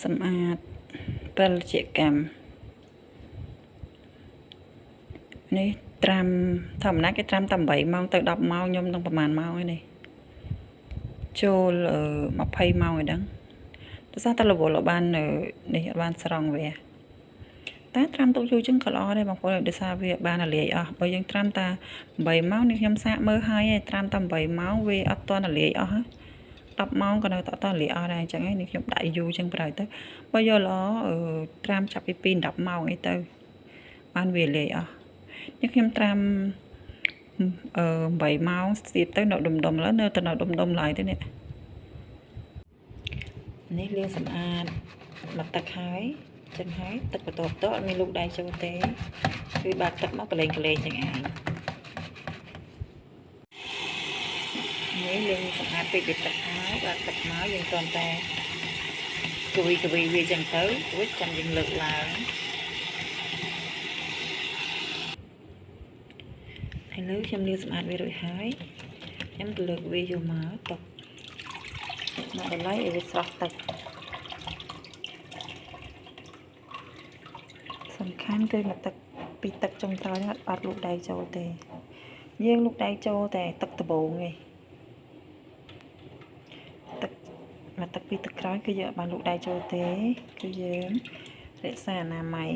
សម្អាតពលជាកម្មនេះត្រាំធម្មតាគេត្រាំតែ8ម៉ោងទៅ10ម៉ោងខ្ញុំនឹងប្រហែលម៉ោងឯនេះចូល20ម៉ោងឯហ្នឹងដោយសារតែរវល់បាននេះបានស្រង់វាតែត្រាំទុកយូរជាងក៏ល្អដែរបងប្អូនដោយសារវាបានរលាយអស់បើយើងត្រាំតែ8ម៉ោងនេះខ្ញុំសាកមើលហើយត្រាំតែ8ម៉ោងវាអត់ទាន់រលាយអស់10ម៉ោងក៏នៅតែអត់ទាន់រលាយអស់ដែរអញ្ចឹងឯងនេះខ្ញុំដាក់យូរជាងប្រហែលទៅបើយកល្អត្រាំចាប់ពី2 10ម៉ោងអីទៅបានវារលាយអស់នេះខ្ញុំត្រាំ8ម៉ោងទៀតទៅនៅដុំៗឡើយនៅតែនៅដុំៗឡើយទៅនេះលាងសម្អាតមកទឹកហើយចឹងហើយទឹកបន្ទាប់ទៅអត់មានលូកដៃចូលទេគឺបាក់ទឹកមកកលេងចឹងឯងនេះលាងសម្អាតពេកទឹកហើយបាក់ទឹកមកយើងគ្រាន់តែគវីវាចឹងទៅរួចចាំយើងលើកឡើងឥឡូវខ្ញុំលាងសម្អាតវារួចហើយខ្ញុំទៅលើកវាយកមកទុកមកបន្លែឲ្យវាស្រស់ទឹកសំខាន់គឺមកទឹកពីទឹកចុងក្រោយហ្នឹងអត់លូកដៃចូលទេយើងលូកដៃចូលតែទឹកដំបូងឯងទឹកពីទឹកក្រោយគឺយើងអត់បានលូកដៃចូលទេគឺយើងរក្សាអនាម័យ